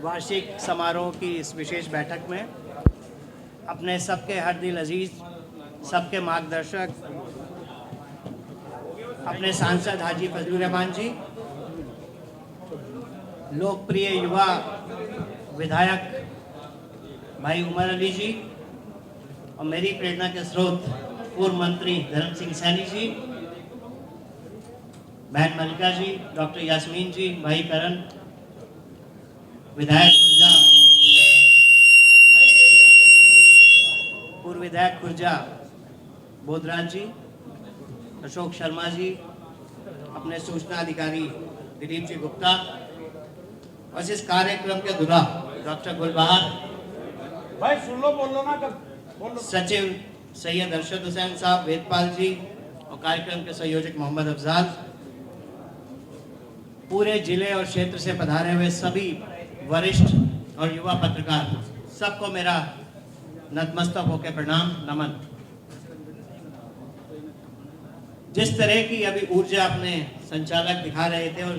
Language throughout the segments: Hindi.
वार्षिक समारोह की इस विशेष बैठक में अपने सबके हर दिल अजीज, सबके मार्गदर्शक, अपने सांसद हाजी फजलुर रहमान जी, लोकप्रिय युवा विधायक भाई उमर अली जी और मेरी प्रेरणा के स्रोत पूर्व मंत्री धर्म सिंह सैनी जी, बहन मलिका जी, डॉक्टर यास्मीन जी, भाई करण, विधायक खुर्जा, पूर्व विधायक खुर्जा बोधराज जी, अशोक शर्मा जी, अपने सूचना अधिकारी दिलीप जी गुप्ता और इस कार्यक्रम के दुरा डॉक्टर गुलबहार भाई सुन लो, बोल लो ना, बोल लो। सचिव सैयद अरशद हुसैन साहब, वेदपाल जी और कार्यक्रम के संयोजक मोहम्मद अफजाल, पूरे जिले और क्षेत्र से पधारे हुए सभी वरिष्ठ और युवा पत्रकार, सबको मेरा नतमस्तक होकर प्रणाम नमन। जिस तरह की अभी ऊर्जा अपने संचालक दिखा रहे थे और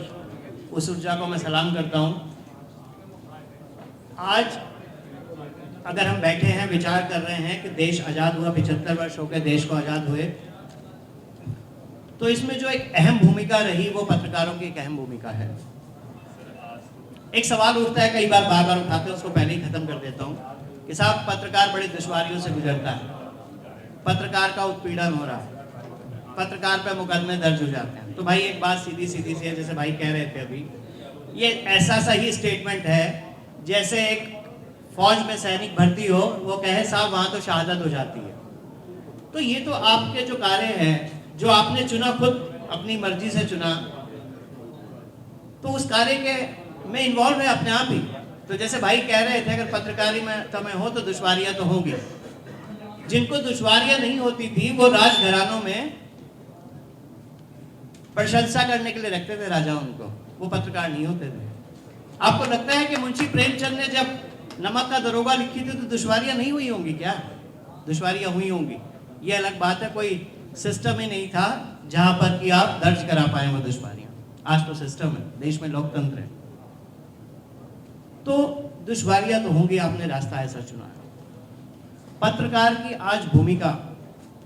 उस ऊर्जा को मैं सलाम करता हूं। आज अगर हम बैठे हैं, विचार कर रहे हैं कि देश आज़ाद हुआ, 75 वर्ष हो गए देश को आज़ाद हुए, तो इसमें जो एक अहम भूमिका रही वो पत्रकारों की एक अहम भूमिका है। एक सवाल उठता है, कई बार बार बार उठाते हैं, उसको पहले ही खत्म कर देता हूँ कि साहब पत्रकार बड़ी दुश्वारियों से गुजरता है, पत्रकार का उत्पीड़न हो रहा है, पत्रकार पे मुकदमे दर्ज हो जाते हैं। तो भाई एक बात सीधी सीधी सी है, जैसे भाई कह रहे थे अभी, ये ऐसा सही स्टेटमेंट है जैसे एक फौज में सैनिक भर्ती हो, वो कहे साहब वहां तो शहादत हो जाती है। तो ये तो आपके जो कार्य हैं, जो आपने चुना, खुद अपनी मर्जी से चुना, तो उस कार्य के में इन्वॉल्व है अपने आप ही। तो जैसे भाई कह रहे थे, अगर पत्रकारी में हो तो दुश्वारियां तो होंगी। जिनको दुश्वारियां नहीं होती थी वो राजघरानों में प्रशंसा करने के लिए रखते थे राजा उनको, वो पत्रकार नहीं होते थे। आपको लगता है कि मुंशी प्रेमचंद ने जब नमक का दरोगा लिखी थी तो दुश्वारियां नहीं हुई होंगी क्या? दुश्वारियां हुई होंगी। ये अलग बात है, कोई सिस्टम ही नहीं था जहां पर कि आप दर्ज करा पाए वो दुश्वारियां। आज तो सिस्टम है, देश में लोकतंत्र है, तो दुश्वारियां तो होंगी, आपने रास्ता ऐसा चुना है। पत्रकार की आज भूमिका,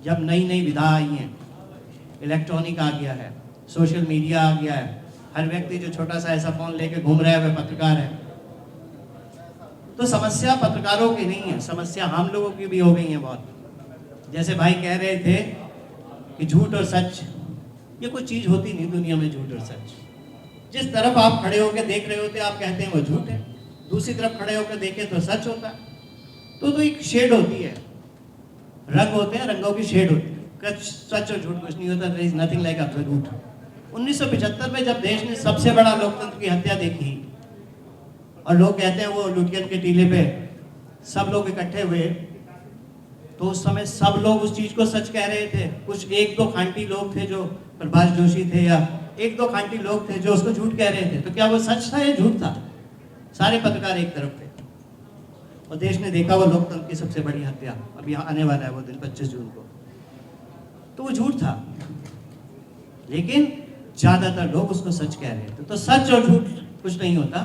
जब नई नई विधा आई है, इलेक्ट्रॉनिक आ गया है, सोशल मीडिया आ गया है, हर व्यक्ति जो छोटा सा ऐसा फोन लेके घूम रहा है वह पत्रकार है, तो समस्या पत्रकारों की नहीं है, समस्या हम लोगों की भी हो गई है बहुत। जैसे भाई कह रहे थे कि झूठ और सच, ये कोई चीज होती नहीं दुनिया में, झूठ और सच। जिस तरफ आप खड़े होकर देख रहे होते आप कहते हैं वो झूठ है, दूसरी तरफ खड़े होकर देखें तो सच होता है। तो एक शेड होती है, रंग होते हैं, रंगों की शेड होती है। सच और झूठ कुछ नहीं होता, there is nothing like absolute. 1975 में जब देश ने सबसे बड़ा लोकतंत्र की हत्या देखी और लोग कहते हैं वो लुटियन के टीले पे सब लोग इकट्ठे हुए, तो उस समय सब लोग उस चीज को सच कह रहे थे। कुछ एक दो खांटी लोग थे जो प्रभाष जोशी थे, या एक दो खांटी लोग थे जो उसको झूठ कह रहे थे। तो क्या वो सच था या झूठ था? सारे पत्रकार एक तरफ थे और देश ने देखा वो लोकतंत्र की सबसे बड़ी हत्या, अभी आने वाला है वो दिन 25 जून को, तो वो झूठ था, लेकिन ज्यादातर लोग उसको सच कह रहे थे। तो सच और झूठ कुछ नहीं होता,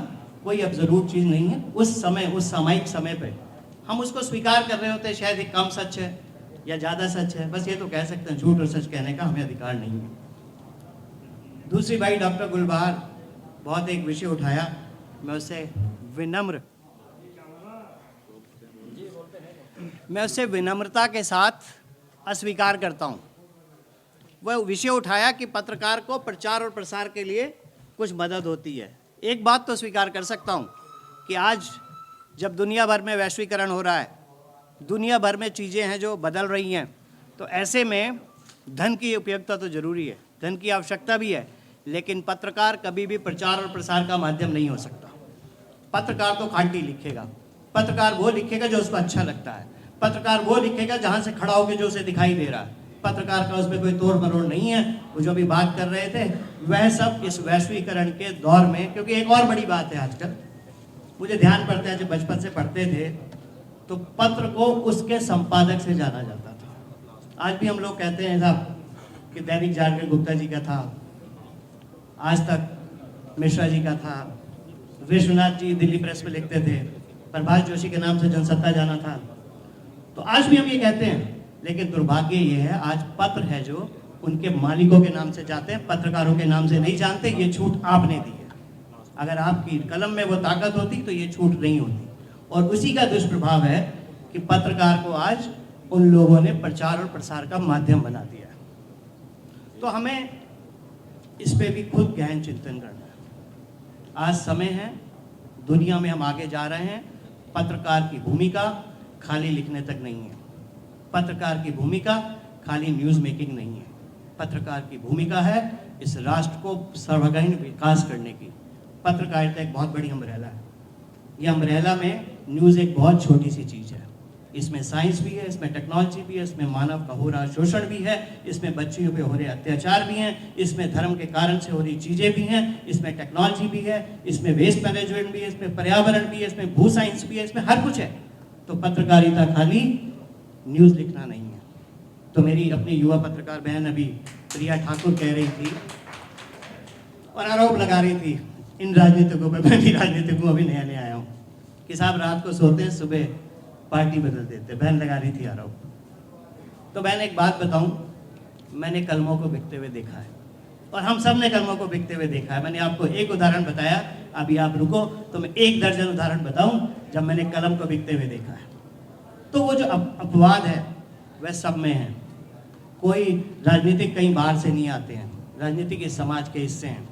कोई एब्सोल्यूट चीज नहीं है। उस समय, उस सामयिक समय पे हम उसको स्वीकार कर रहे होते हैं, शायद एक कम सच है या ज्यादा सच है, बस ये तो कह सकते हैं, झूठ और सच कहने का हमें अधिकार नहीं है। दूसरी भाई डॉक्टर गुलबहार बहुत एक विषय उठाया, मैं उससे विनम्रता के साथ अस्वीकार करता हूं। वह विषय उठाया कि पत्रकार को प्रचार और प्रसार के लिए कुछ मदद होती है। एक बात तो स्वीकार कर सकता हूं कि आज जब दुनिया भर में वैश्वीकरण हो रहा है, दुनिया भर में चीज़ें हैं जो बदल रही हैं, तो ऐसे में धन की उपयोगिता तो जरूरी है, धन की आवश्यकता भी है, लेकिन पत्रकार कभी भी प्रचार और प्रसार का माध्यम नहीं हो सकता। पत्रकार तो खांटी लिखेगा, पत्रकार वो लिखेगा जो उसको अच्छा लगता है, पत्रकार वो लिखेगा जहां से खड़ा होकर जो उसे दिखाई दे रहा है। पत्रकार का उसमें कोई तोड़ मरोड़ नहीं है। वो जो भी बात कर रहे थे वह सब इस वैश्वीकरण के दौर में, क्योंकि एक और बड़ी बात है आजकल, मुझे ध्यान पड़ता है जब बचपन से पढ़ते थे तो पत्र को उसके संपादक से जाना जाता था। आज भी हम लोग कहते हैं साहब कि दैनिक जागरण गुप्ता जी का था, आज तक मिश्रा जी का था, विश्वनाथ जी दिल्ली प्रेस में लिखते थे, प्रभाष जोशी के नाम से जनसत्ता जाना था। तो आज भी हम ये कहते हैं, लेकिन दुर्भाग्य ये है आज पत्र है जो उनके मालिकों के नाम से जाते हैं, पत्रकारों के नाम से नहीं जानते। ये छूट आपने दी है। अगर आपकी कलम में वो ताकत होती तो ये छूट नहीं होती। और उसी का दुष्प्रभाव है कि पत्रकार को आज उन लोगों ने प्रचार और प्रसार का माध्यम बना दिया है। तो हमें इस पे भी खुद गहन चिंतन करना है। आज समय है, दुनिया में हम आगे जा रहे हैं। पत्रकार की भूमिका खाली लिखने तक नहीं है। पत्रकार की भूमिका खाली न्यूज़ मेकिंग नहीं है। पत्रकार की भूमिका है इस राष्ट्र को सर्वांगीण विकास करने की। पत्रकारिता एक बहुत बड़ी अम्ब्रेला है। ये अम्ब्रेला में न्यूज़ एक बहुत छोटी सी चीज़ है। इसमें साइंस भी है, इसमें टेक्नोलॉजी भी है, इसमें मानव का हो रहा शोषण भी है, इसमें बच्चियों पे हो रहे अत्याचार भी हैं, इसमें धर्म के कारण से हो रही चीज़ें भी हैं, इसमें टेक्नोलॉजी भी है, इसमें वेस्ट मैनेजमेंट भी है, इसमें पर्यावरण भी है, इसमें भू साइंस भी है, इसमें हर कुछ है। तो पत्रकारिता खाली न्यूज़ लिखना नहीं है। तो मेरी अपनी युवा पत्रकार बहन अभी प्रिया ठाकुर कह रही थी और आरोप लगा रही थी इन राजनीतिकों पर, मैं भी राजनीतिक हूँ, अभी नया नया आया हूँ, कि साहब रात को सोते हैं, सुबह पार्टी बदल देते। बहन लगा रही थी आरोप। तो बहन एक बात बताऊं, मैंने कलमों को बिकते हुए देखा है और हम सब ने कलमों को बिकते हुए देखा है। मैंने आपको एक उदाहरण बताया, अभी आप रुको तो मैं 1 दर्जन उदाहरण बताऊं जब मैंने कलम को बिकते हुए देखा है। तो वो जो अपवाद है वह सब में है। कोई राजनीतिक कहीं बाहर से नहीं आते हैं, राजनीतिक इस समाज के हिस्से हैं।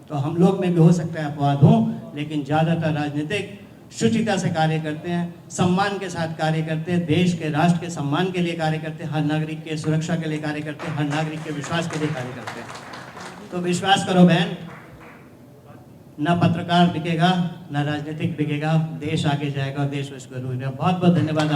तो हम लोग में भी हो सकता है अपवाद हो, लेकिन ज़्यादातर राजनीतिक शुचिता से कार्य करते हैं, सम्मान के साथ कार्य करते हैं, देश के राष्ट्र के सम्मान के लिए कार्य करते हैं, हर नागरिक के सुरक्षा के लिए कार्य करते हैं, हर नागरिक के विश्वास के लिए कार्य करते हैं। तो विश्वास करो बहन, ना पत्रकार बिकेगा, ना राजनीतिक बिकेगा, देश आगे जाएगा और देश उसको जरूर। बहुत बहुत धन्यवाद आप